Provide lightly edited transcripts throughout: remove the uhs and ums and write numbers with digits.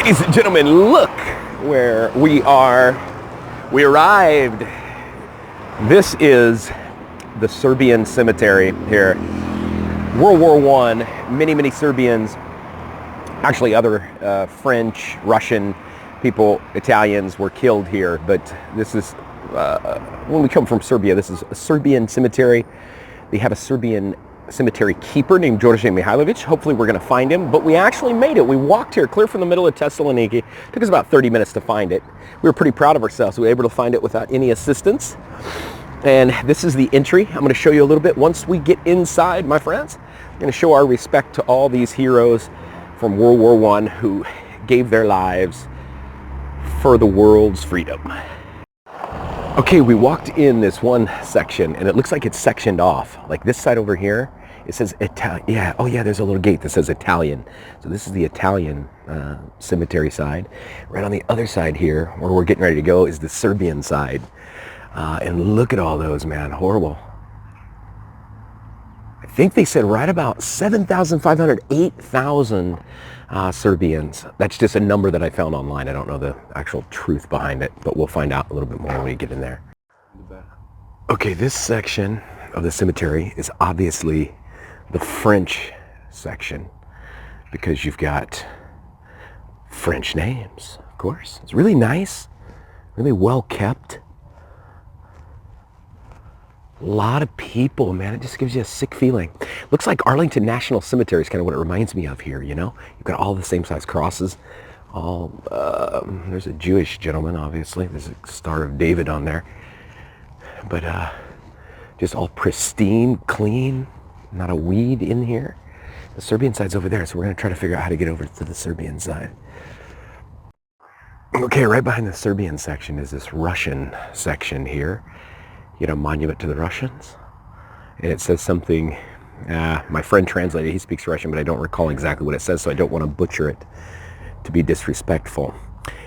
Ladies and gentlemen, look where we are. We arrived. This is the Serbian cemetery here. World War I, many Serbians, actually other French, Russian people, Italians were killed here, but this is, when we come from Serbia, this is a Serbian cemetery. They have a Serbian cemetery keeper named Djordje Mihailovic. Hopefully we're going to find him, but we actually made it. We walked here clear from the middle of Thessaloniki. It took us about 30 minutes to find it. We were pretty proud of ourselves. We were able to find it without any assistance. And this is the entry. I'm going to show you a little bit. Once we get inside, my friends, I'm going to show our respect to all these heroes from World War I who gave their lives for the world's freedom. Okay, we walked in this one section and it looks like it's sectioned off. Like this side over here, it says Italian. Yeah, oh yeah, there's a little gate that says Italian. So this is the Italian cemetery side. Right on the other side here, where we're getting ready to go, is the Serbian side. And look at all those, man, horrible. I think they said right about 7,500, 8,000 Serbians. That's just a number that I found online. I don't know the actual truth behind it, but we'll find out a little bit more when we get in there. Okay, this section of the cemetery is obviously the French section because you've got French names, of course. It's really nice, really well kept. A lot of people, man. It just gives you a sick feeling. Looks like Arlington National Cemetery is kind of what it reminds me of here, you know? You've got all the same size crosses. All there's a Jewish gentleman, obviously. There's a Star of David on there. But just all pristine, clean, not a weed in here. The Serbian side's over there, so we're going to try to figure out how to get over to the Serbian side. Okay, right behind the Serbian section is this Russian section here. You know, monument to the Russians. And it says something, my friend translated, he speaks Russian, but I don't recall exactly what it says, so I don't want to butcher it to be disrespectful.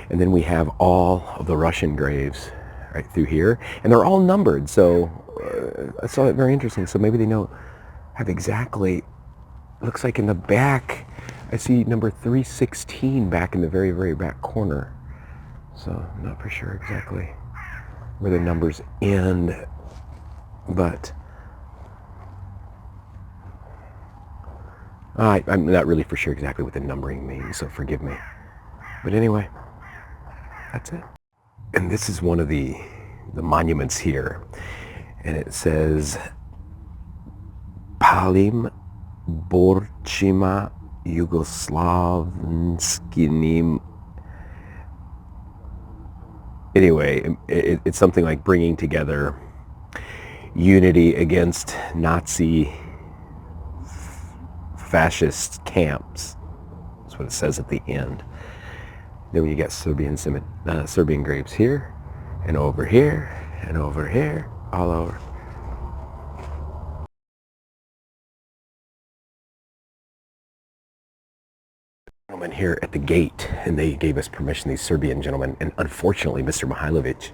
And then we have all of the Russian graves right through here, and they're all numbered, so I saw it very interesting. So maybe they have exactly, looks like in the back, I see number 316 back in the very back corner. So I'm not for sure exactly where the numbers end, but I'm not really for sure exactly what the numbering means, so forgive me. But anyway, that's it. And this is one of the monuments here, and it says Palim Borcima Yugoslavnskim. Anyway, it's something like bringing together unity against Nazi fascist camps. That's what it says at the end. Then you got Serbian graves here, and over here, and over here, all over. Gentlemen here at the gate, and they gave us permission, these Serbian gentlemen, and unfortunately Mr. Mihailovic,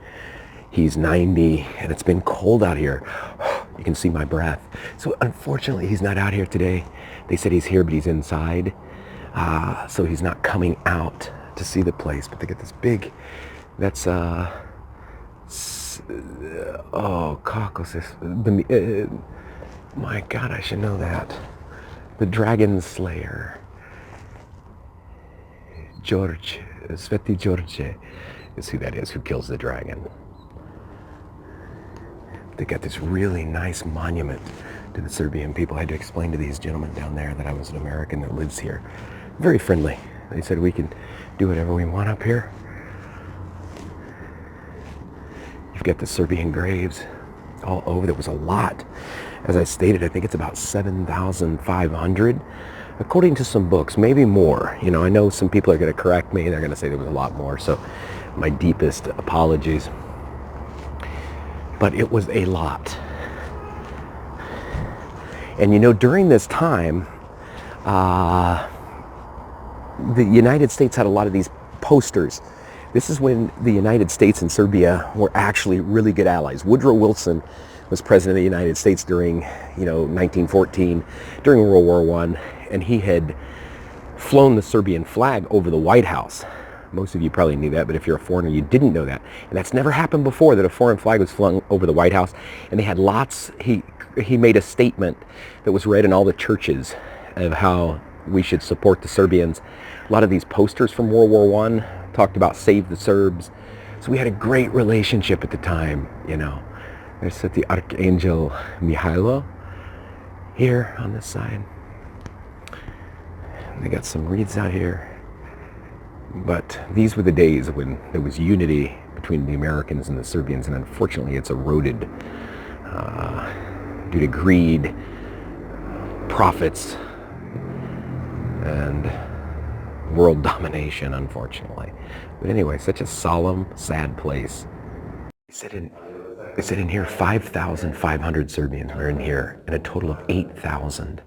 he's 90 and it's been cold out here. You can see my breath. So unfortunately he's not out here today. They said he's here, but he's inside, so he's not coming out to see the place. But they get this big, that's Caucasus, my God, I should know that, the Dragon Slayer, Djordje, Sveti Djordje is who that is, who kills the dragon. They got this really nice monument to the Serbian people. I had to explain to these gentlemen down there that I was an American that lives here. Very friendly. They said we can do whatever we want up here. You've got the Serbian graves all over. There was a lot. As I stated, I think it's about 7,500. According to some books, maybe more. You know, I know some people are going to correct me and they're going to say there was a lot more, so my deepest apologies. But it was a lot. And you know, during this time, the United States had a lot of these posters. This is when the United States and Serbia were actually really good allies. Woodrow Wilson was president of the United States during, 1914, during World War I, and he had flown the Serbian flag over the White House. Most of you probably knew that, but if you're a foreigner, you didn't know that. And that's never happened before, that a foreign flag was flown over the White House. And they had lots, he made a statement that was read in all the churches of how we should support the Serbians. A lot of these posters from World War I talked about save the Serbs. So we had a great relationship at the time, you know. There's the Archangel Mihailo here on this side. They got some wreaths out here. But these were the days when there was unity between the Americans and the Serbians, and unfortunately it's eroded due to greed, profits, and world domination, unfortunately. But anyway, such a solemn, sad place. They said in here 5,500 Serbians were in here, and a total of 8,000.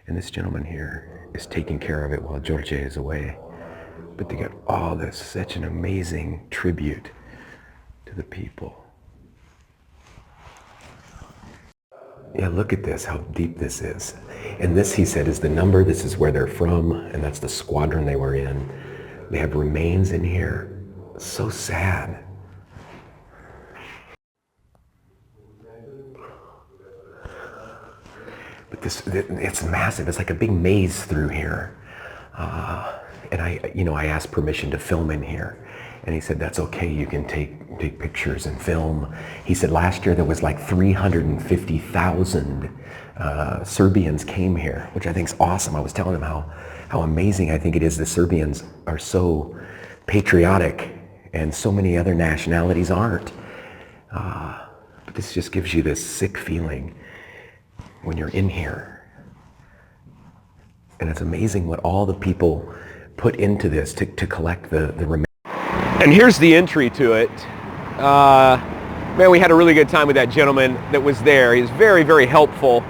And this gentleman here is taking care of it while Djordje is away. But they got all this, such an amazing tribute to the people. Yeah, look at this, how deep this is. And this, he said, is the number. This is where they're from, and that's the squadron they were in. They have remains in here. So sad. But it's massive. It's like a big maze through here. And I asked permission to film in here. And he said, that's okay, you can take pictures and film. He said last year there was like 350,000 Serbians came here, which I think is awesome. I was telling him how amazing I think it is the Serbians are so patriotic and so many other nationalities aren't. But this just gives you this sick feeling when you're in here. And it's amazing what all the people put into this to collect the remains. And here's the entry to it. Man, we had a really good time with that gentleman that was there. He was very, very helpful.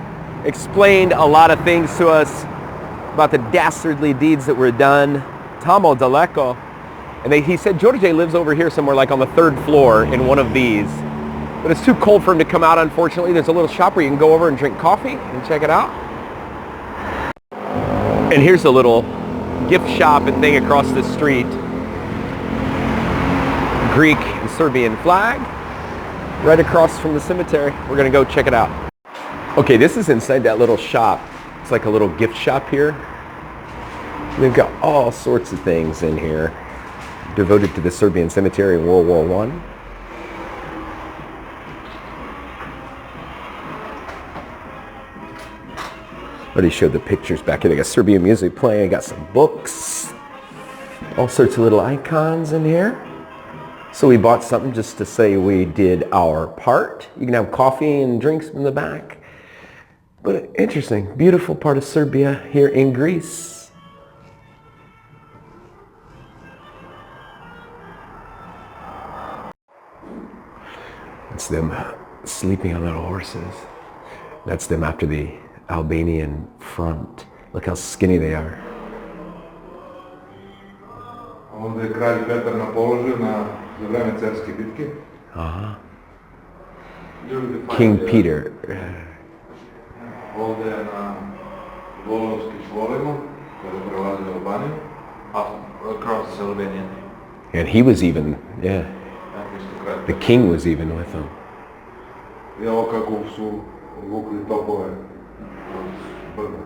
Explained a lot of things to us about the dastardly deeds that were done. Tamo daleko. And he said Djordje lives over here somewhere, like on the 3rd floor in one of these. But it's too cold for him to come out, unfortunately. There's a little shop where you can go over and drink coffee and check it out. And here's a little gift shop and thing across the street. Greek and Serbian flag right across from the cemetery. We're gonna go check it out. Okay, this is inside that little shop. It's like a little gift shop here. They've got all sorts of things in here devoted to the Serbian cemetery in World War I. Already showed the pictures back here. They got Serbian music playing, got some books, all sorts of little icons in here. So we bought something just to say we did our part. You can have coffee and drinks in the back. But interesting, beautiful part of Serbia here in Greece. It's them sleeping on little horses. That's them after the Albanian front. Look how skinny they are. Onda je kralj Petar na položaju za vreme carske bitke. King Peter. Ovdje je na volovskim čvolima, kada prelazi Albaniju. Across Albanian. And he was even, yeah, the king was even with him. I ovo kako su vukli topove od brda.